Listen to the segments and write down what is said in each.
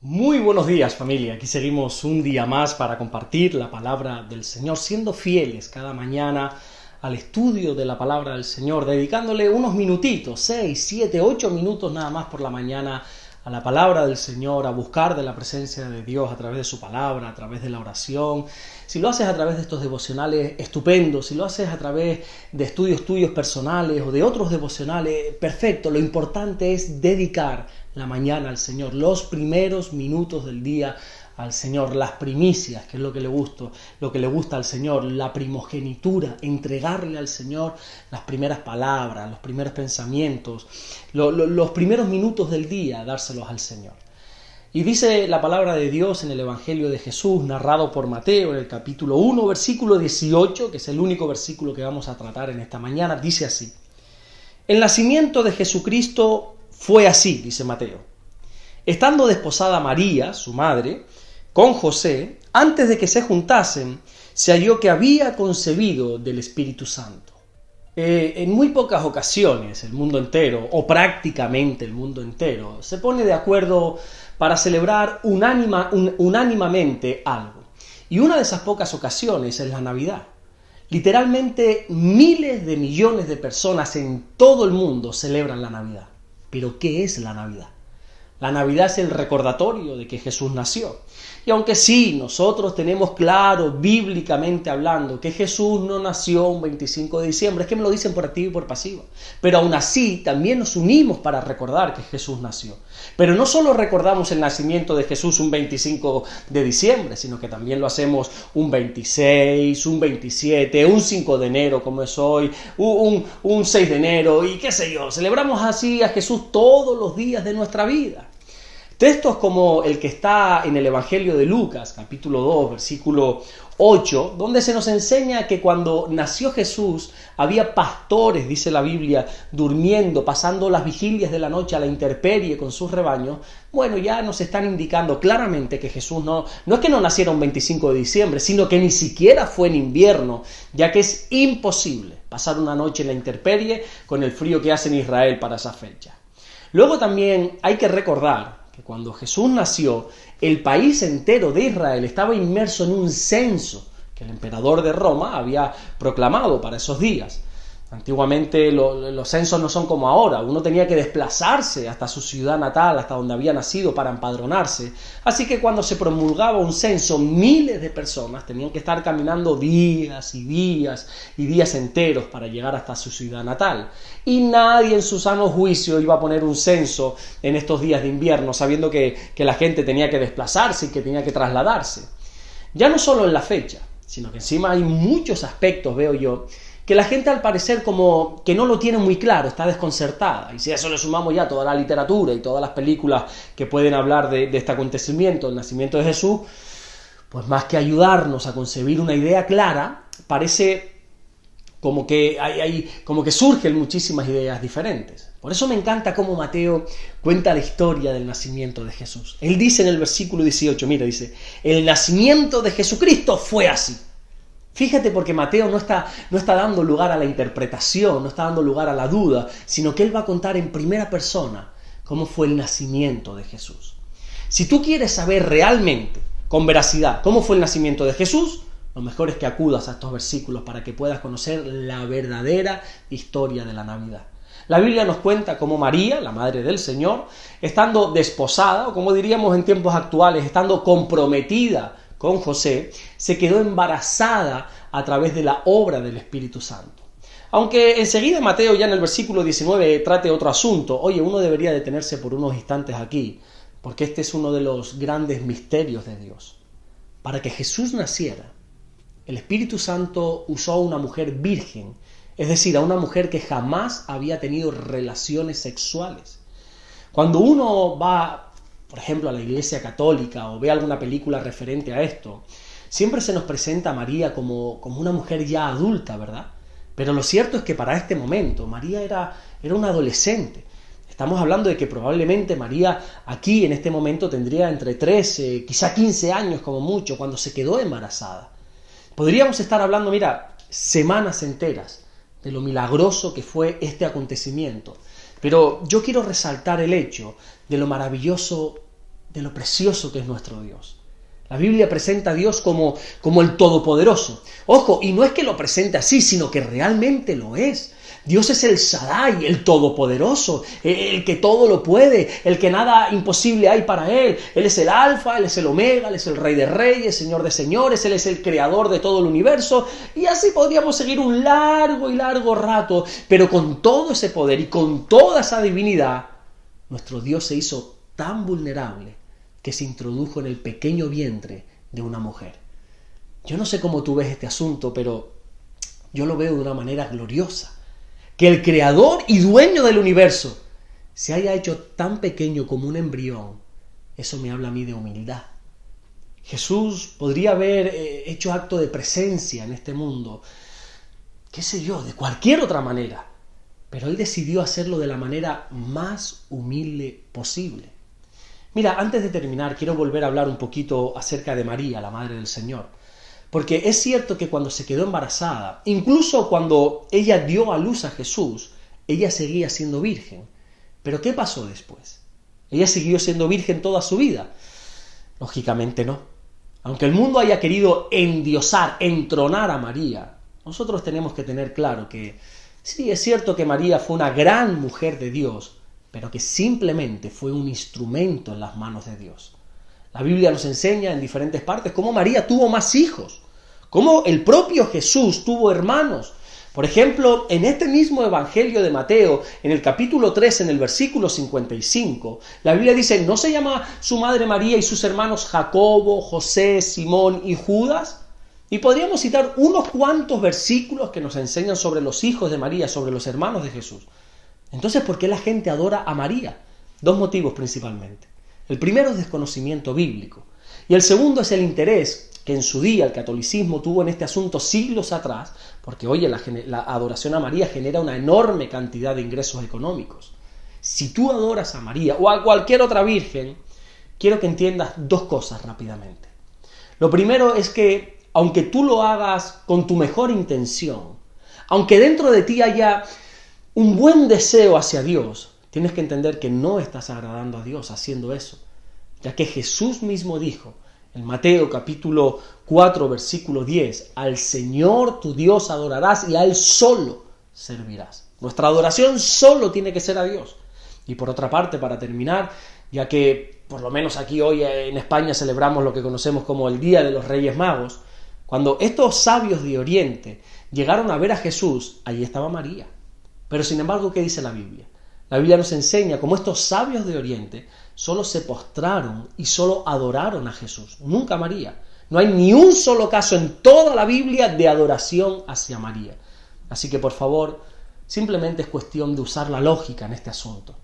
Muy buenos días, familia. Aquí seguimos un día más para compartir la palabra del Señor, siendo fieles cada mañana al estudio de la palabra del Señor, dedicándole unos minutitos, 6, 7, 8 minutos nada más por la mañana a la palabra del Señor, a buscar de la presencia de Dios a través de su palabra, a través de la oración. Si lo haces a través de estos devocionales, estupendo. Si lo haces a través de estudios tuyos personales o de otros devocionales, perfecto. Lo importante es dedicar la mañana al Señor, los primeros minutos del día al Señor, las primicias, que es lo que le gusta al Señor, la primogenitura, entregarle al Señor las primeras palabras, los primeros pensamientos, los primeros minutos del día, dárselos al Señor. Y dice la palabra de Dios en el Evangelio de Jesús, narrado por Mateo, en el capítulo 1, versículo 18, que es el único versículo que vamos a tratar en esta mañana, dice así: El nacimiento de Jesucristo fue así, dice Mateo. Estando desposada María, su madre, con José, antes de que se juntasen, se halló que había concebido del Espíritu Santo. En muy pocas ocasiones el mundo entero, o prácticamente el mundo entero, se pone de acuerdo para celebrar unánimamente algo. Y una de esas pocas ocasiones es la Navidad. Literalmente miles de millones de personas en todo el mundo celebran la Navidad. Pero ¿qué es la Navidad? La Navidad es el recordatorio de que Jesús nació. Y aunque sí, nosotros tenemos claro, bíblicamente hablando, que Jesús no nació un 25 de diciembre, es que me lo dicen por activa y por pasiva. Pero aún así, también nos unimos para recordar que Jesús nació. Pero no solo recordamos el nacimiento de Jesús un 25 de diciembre, sino que también lo hacemos un 26, un 27, un 5 de enero, como es hoy, un 6 de enero, y qué sé yo. Celebramos así a Jesús todos los días de nuestra vida. Textos como el que está en el Evangelio de Lucas, capítulo 2, versículo 8, donde se nos enseña que cuando nació Jesús había pastores, dice la Biblia, durmiendo, pasando las vigilias de la noche a la intemperie con sus rebaños. Bueno, ya nos están indicando claramente que Jesús no es que no naciera un 25 de diciembre, sino que ni siquiera fue en invierno, ya que es imposible pasar una noche en la intemperie con el frío que hace en Israel para esa fecha. Luego también hay que recordar que cuando Jesús nació, el país entero de Israel estaba inmerso en un censo que el emperador de Roma había proclamado para esos días. Antiguamente los censos no son como ahora, uno tenía que desplazarse hasta su ciudad natal, hasta donde había nacido para empadronarse. Así que cuando se promulgaba un censo, miles de personas tenían que estar caminando días y días y días enteros para llegar hasta su ciudad natal. Y nadie en su sano juicio iba a poner un censo en estos días de invierno, sabiendo que la gente tenía que desplazarse y que tenía que trasladarse. Ya no solo en la fecha, sino que encima hay muchos aspectos, veo yo, que la gente al parecer como que no lo tiene muy claro, está desconcertada. Y si a eso le sumamos ya toda la literatura y todas las películas que pueden hablar de este acontecimiento, el nacimiento de Jesús, pues más que ayudarnos a concebir una idea clara, parece como que surgen muchísimas ideas diferentes. Por eso me encanta cómo Mateo cuenta la historia del nacimiento de Jesús. Él dice en el versículo 18, mira, dice: el nacimiento de Jesucristo fue así. Fíjate, porque Mateo no está dando lugar a la interpretación, no está dando lugar a la duda, sino que él va a contar en primera persona cómo fue el nacimiento de Jesús. Si tú quieres saber realmente, con veracidad, cómo fue el nacimiento de Jesús, lo mejor es que acudas a estos versículos para que puedas conocer la verdadera historia de la Navidad. La Biblia nos cuenta cómo María, la madre del Señor, estando desposada, o como diríamos en tiempos actuales, estando comprometida con José, se quedó embarazada a través de la obra del Espíritu Santo. Aunque enseguida Mateo ya en el versículo 19 trate otro asunto, oye, uno debería detenerse por unos instantes aquí, porque este es uno de los grandes misterios de Dios. Para que Jesús naciera, el Espíritu Santo usó a una mujer virgen, es decir, a una mujer que jamás había tenido relaciones sexuales. Cuando uno va, por ejemplo, a la Iglesia Católica o ve alguna película referente a esto, siempre se nos presenta a María como una mujer ya adulta, ¿verdad? Pero lo cierto es que para este momento María era una adolescente. Estamos hablando de que probablemente María aquí en este momento tendría entre 13, quizá 15 años como mucho, cuando se quedó embarazada. Podríamos estar hablando, mira, semanas enteras de lo milagroso que fue este acontecimiento. Pero yo quiero resaltar el hecho de lo maravilloso de lo precioso que es nuestro Dios. La Biblia presenta a Dios como el Todopoderoso. Ojo, y no es que lo presente así, sino que realmente lo es. Dios es el Shaddai, el Todopoderoso, el que todo lo puede, el que nada imposible hay para Él. Él es el Alfa, Él es el Omega, Él es el Rey de Reyes, Señor de Señores, Él es el Creador de todo el universo. Y así podríamos seguir un largo y largo rato, pero con todo ese poder y con toda esa divinidad, nuestro Dios se hizo tan vulnerable que se introdujo en el pequeño vientre de una mujer. Yo no sé cómo tú ves este asunto, pero yo lo veo de una manera gloriosa. Que el creador y dueño del universo se haya hecho tan pequeño como un embrión, eso me habla a mí de humildad. Jesús podría haber hecho acto de presencia en este mundo, qué sé yo, de cualquier otra manera, pero Él decidió hacerlo de la manera más humilde posible. Mira, antes de terminar, quiero volver a hablar un poquito acerca de María, la Madre del Señor. Porque es cierto que cuando se quedó embarazada, incluso cuando ella dio a luz a Jesús, ella seguía siendo virgen. ¿Pero qué pasó después? ¿Ella siguió siendo virgen toda su vida? Lógicamente no. Aunque el mundo haya querido endiosar, entronar a María, nosotros tenemos que tener claro que sí, es cierto que María fue una gran mujer de Dios, pero que simplemente fue un instrumento en las manos de Dios. La Biblia nos enseña en diferentes partes cómo María tuvo más hijos, cómo el propio Jesús tuvo hermanos. Por ejemplo, en este mismo Evangelio de Mateo, en el capítulo 3, en el versículo 55, la Biblia dice, ¿no se llama su madre María y sus hermanos Jacobo, José, Simón y Judas? Y podríamos citar unos cuantos versículos que nos enseñan sobre los hijos de María, sobre los hermanos de Jesús. Entonces, ¿por qué la gente adora a María? Dos motivos principalmente. El primero es desconocimiento bíblico. Y el segundo es el interés que en su día el catolicismo tuvo en este asunto siglos atrás, porque oye, la adoración a María genera una enorme cantidad de ingresos económicos. Si tú adoras a María o a cualquier otra virgen, quiero que entiendas dos cosas rápidamente. Lo primero es que, aunque tú lo hagas con tu mejor intención, aunque dentro de ti haya un buen deseo hacia Dios, tienes que entender que no estás agradando a Dios haciendo eso, ya que Jesús mismo dijo en Mateo capítulo 4 versículo 10, al Señor tu Dios adorarás y a Él solo servirás. Nuestra adoración solo tiene que ser a Dios. Y por otra parte, para terminar, ya que por lo menos aquí hoy en España celebramos lo que conocemos como el Día de los Reyes Magos, cuando estos sabios de Oriente llegaron a ver a Jesús, allí estaba María. Pero sin embargo, ¿qué dice la Biblia? La Biblia nos enseña cómo estos sabios de Oriente solo se postraron y solo adoraron a Jesús, nunca a María. No hay ni un solo caso en toda la Biblia de adoración hacia María. Así que por favor, simplemente es cuestión de usar la lógica en este asunto.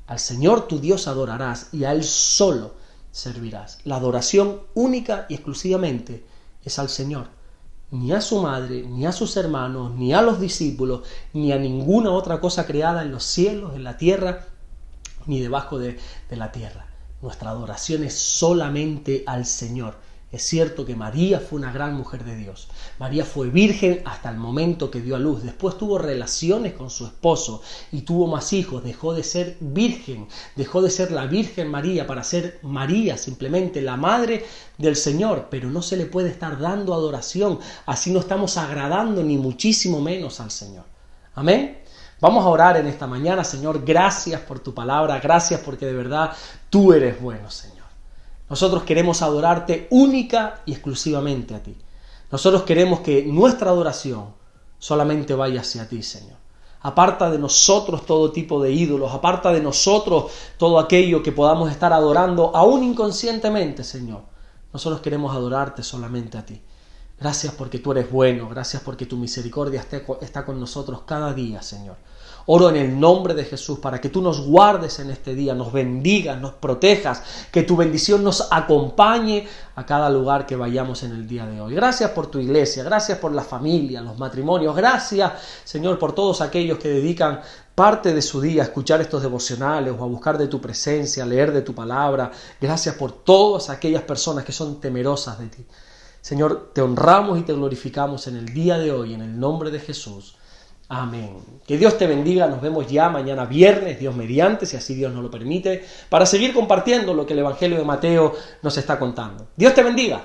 Al Señor tu Dios adorarás y a Él solo servirás. La adoración única y exclusivamente es al Señor. Ni a su madre, ni a sus hermanos, ni a los discípulos, ni a ninguna otra cosa creada en los cielos, en la tierra, ni debajo de la tierra. Nuestra adoración es solamente al Señor. Es cierto que María fue una gran mujer de Dios. María fue virgen hasta el momento que dio a luz. Después tuvo relaciones con su esposo y tuvo más hijos. Dejó de ser virgen, dejó de ser la Virgen María para ser María, simplemente la Madre del Señor. Pero no se le puede estar dando adoración. Así no estamos agradando ni muchísimo menos al Señor. Amén. Vamos a orar en esta mañana. Señor, gracias por tu palabra. Gracias porque de verdad tú eres bueno, Señor. Nosotros queremos adorarte única y exclusivamente a ti. Nosotros queremos que nuestra adoración solamente vaya hacia ti, Señor. Aparta de nosotros todo tipo de ídolos, aparta de nosotros todo aquello que podamos estar adorando, aún inconscientemente, Señor. Nosotros queremos adorarte solamente a ti. Gracias porque tú eres bueno, gracias porque tu misericordia está con nosotros cada día, Señor. Oro en el nombre de Jesús para que tú nos guardes en este día, nos bendigas, nos protejas, que tu bendición nos acompañe a cada lugar que vayamos en el día de hoy. Gracias por tu iglesia, gracias por la familia, los matrimonios, gracias, Señor, por todos aquellos que dedican parte de su día a escuchar estos devocionales o a buscar de tu presencia, a leer de tu palabra. Gracias por todas aquellas personas que son temerosas de ti. Señor, te honramos y te glorificamos en el día de hoy, en el nombre de Jesús. Amén. Que Dios te bendiga. Nos vemos ya mañana viernes, Dios mediante, si así Dios nos lo permite, para seguir compartiendo lo que el Evangelio de Mateo nos está contando. Dios te bendiga.